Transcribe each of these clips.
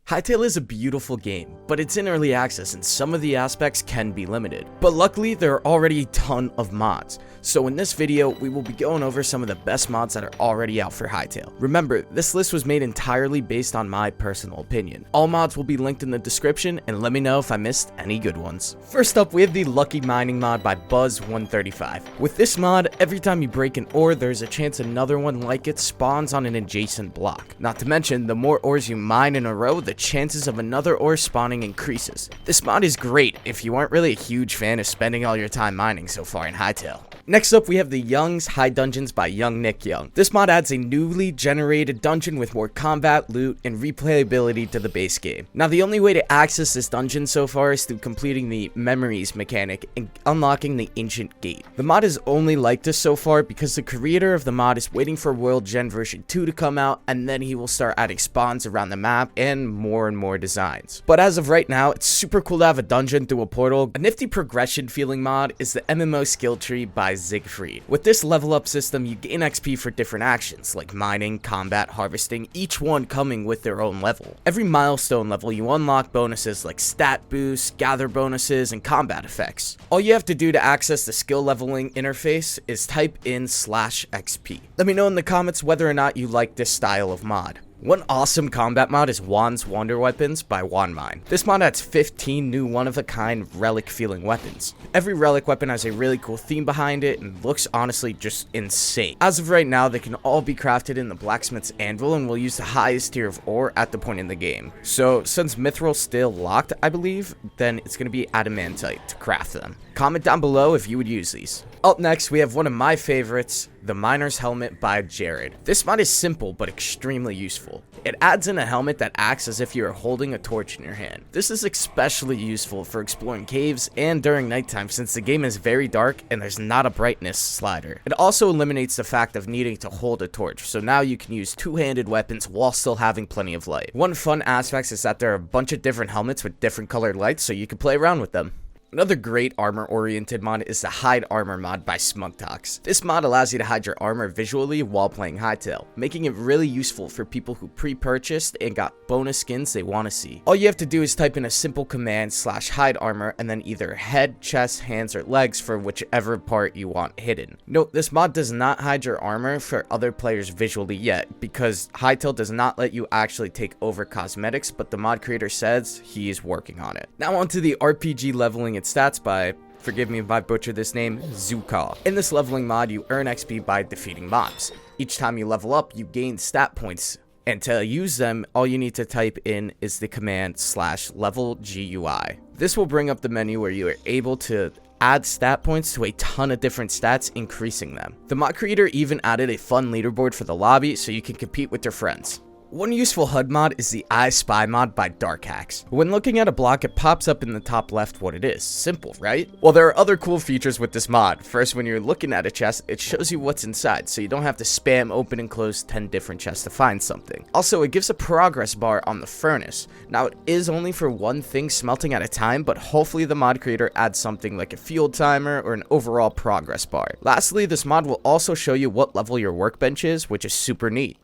Hytale is a beautiful game, but it's in early access and some of the aspects can be limited. But luckily, there are already a ton of mods. So in this video, we will be going over some of the best mods that are already out for Hytale. Remember, this list was made entirely based on my personal opinion. All mods will be linked in the description, and let me know if I missed any good ones. First up, we have the Lucky Mining mod by Buzz135. With this mod, every time you break an ore, there's a chance another one like it spawns on an adjacent block. Not to mention, the more ores you mine in a row, the chances of another ore spawning increases. This mod is great if you aren't really a huge fan of spending all your time mining so far in Hytale. Next up, we have the Young's High Dungeons by Young Nick Young. This mod adds a newly generated dungeon with more combat, loot, and replayability to the base game. Now, the only way to access this dungeon so far is through completing the memories mechanic and unlocking the ancient gate. The mod is only like this so far because the creator of the mod is waiting for World Gen version 2 to come out, and then he will start adding spawns around the map and more designs. But as of right now, it's super cool to have a dungeon through a portal. A nifty progression feeling mod is the MMO skill tree by Siegfried. With this level up system, you gain XP for different actions like mining, combat, harvesting, each one coming with their own level. Every milestone level, you unlock bonuses like stat boosts, gather bonuses, and combat effects. All you have to do to access the skill leveling interface is type in /XP. Let me know in the comments whether or not you like this style of mod. One awesome combat mod is Juan's Wonder Weapons by Juanmine. This mod adds 15 new one-of-a-kind relic-feeling weapons. Every relic weapon has a really cool theme behind it and looks honestly just insane. As of right now, they can all be crafted in the blacksmith's anvil and will use the highest tier of ore at the point in the game. So since Mithril's still locked, I believe, then it's going to be adamantite to craft them. Comment down below if you would use these. Up next, we have one of my favorites, the Miner's Helmet by Jared. This mod is simple but extremely useful. It adds in a helmet that acts as if you are holding a torch in your hand. This is especially useful for exploring caves and during nighttime since the game is very dark and there's not a brightness slider. It also eliminates the fact of needing to hold a torch, so now you can use two-handed weapons while still having plenty of light. One fun aspect is that there are a bunch of different helmets with different colored lights so you can play around with them. Another great armor-oriented mod is the Hide Armor mod by Smugtox. This mod allows you to hide your armor visually while playing Hytale, making it really useful for people who pre-purchased and got bonus skins they want to see. All you have to do is type in a simple command /hide armor and then either head, chest, hands, or legs for whichever part you want hidden. Note, this mod does not hide your armor for other players visually yet because Hytale does not let you actually take over cosmetics, but the mod creator says he is working on it. Now onto the RPG leveling its stats by, forgive me if I butcher this name, Zuka. In this leveling mod, you earn XP by defeating mobs. Each time you level up, you gain stat points, and to use them, all you need to type in is the command /level-GUI. This will bring up the menu where you are able to add stat points to a ton of different stats, increasing them. The mod creator even added a fun leaderboard for the lobby so you can compete with your friends. One useful HUD mod is the I Spy mod by Darkhacks. When looking at a block, it pops up in the top left what it is. Simple, right? Well, there are other cool features with this mod. First, when you're looking at a chest, it shows you what's inside, so you don't have to spam open and close 10 different chests to find something. Also, it gives a progress bar on the furnace. Now, it is only for one thing smelting at a time, but hopefully the mod creator adds something like a fuel timer or an overall progress bar. Lastly, this mod will also show you what level your workbench is, which is super neat.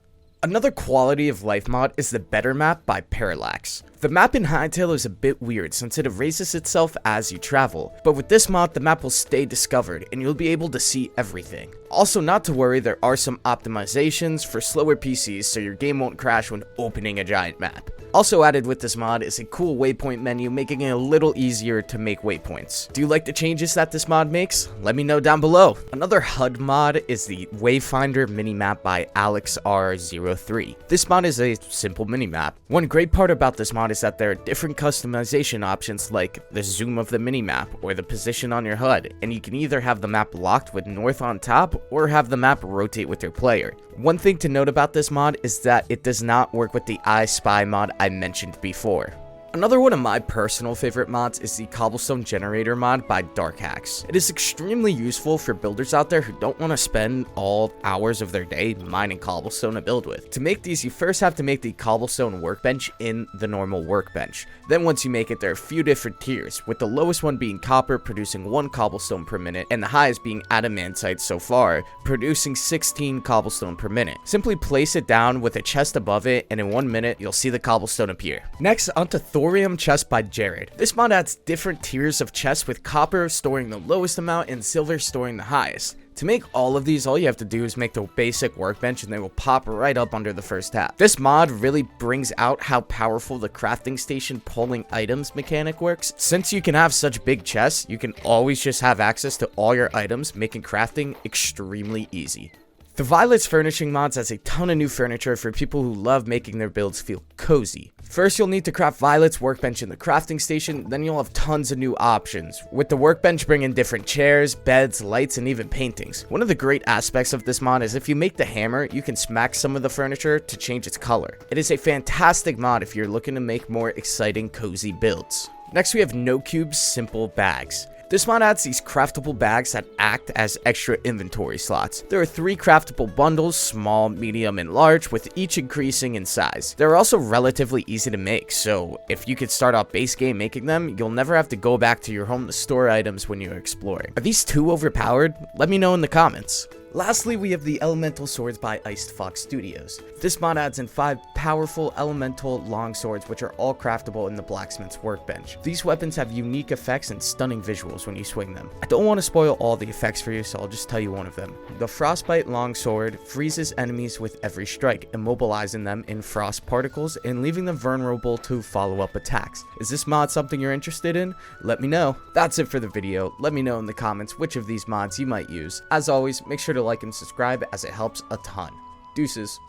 Another quality of life mod is the Better Map by Parallax. The map in Hytale is a bit weird since it erases itself as you travel, but with this mod the map will stay discovered and you'll be able to see everything. Also, not to worry, there are some optimizations for slower PCs so your game won't crash when opening a giant map. Also added with this mod is a cool waypoint menu, making it a little easier to make waypoints. Do you like the changes that this mod makes? Let me know down below. Another HUD mod is the Wayfinder minimap by AlexR03. This mod is a simple minimap. One great part about this mod is that there are different customization options like the zoom of the minimap or the position on your HUD, and you can either have the map locked with north on top or have the map rotate with your player. One thing to note about this mod is that it does not work with the I Spy mod I mentioned before. Another one of my personal favorite mods is the Cobblestone Generator mod by Dark Hacks. It is extremely useful for builders out there who don't want to spend all hours of their day mining cobblestone to build with. To make these, you first have to make the cobblestone workbench in the normal workbench. Then once you make it, there are a few different tiers, with the lowest one being copper, producing 1 cobblestone per minute, and the highest being adamantite so far, producing 16 cobblestone per minute. Simply place it down with a chest above it, and in 1 minute, you'll see the cobblestone appear. Next, onto Thorium chest by Jared. This mod adds different tiers of chests, with copper storing the lowest amount and silver storing the highest. To make all of these, all you have to do is make the basic workbench and they will pop right up under the first tab. This mod really brings out how powerful the crafting station pulling items mechanic works. Since you can have such big chests, you can always just have access to all your items, making crafting extremely easy. The Violet's Furnishing mods has a ton of new furniture for people who love making their builds feel cozy. First, you'll need to craft Violet's workbench in the crafting station, then you'll have tons of new options, with the workbench bringing different chairs, beds, lights, and even paintings. One of the great aspects of this mod is if you make the hammer, you can smack some of the furniture to change its color. It is a fantastic mod if you're looking to make more exciting, cozy builds. Next, we have No Cube's Simple Bags. This mod adds these craftable bags that act as extra inventory slots. There are 3 craftable bundles, small, medium, and large, with each increasing in size. They're also relatively easy to make, so if you could start off base game making them, you'll never have to go back to your home to store items when you're exploring. Are these too overpowered? Let me know in the comments. Lastly, we have the Elemental Swords by Iced Fox Studios. This mod adds in 5 powerful elemental long swords, which are all craftable in the blacksmith's workbench. These weapons have unique effects and stunning visuals when you swing them. I don't want to spoil all the effects for you, so I'll just tell you one of them. The Frostbite long sword freezes enemies with every strike, immobilizing them in frost particles and leaving them vulnerable to follow-up attacks. Is this mod something you're interested in? Let me know. That's it for the video. Let me know in the comments which of these mods you might use. As always, make sure to like and subscribe as it helps a ton. Deuces.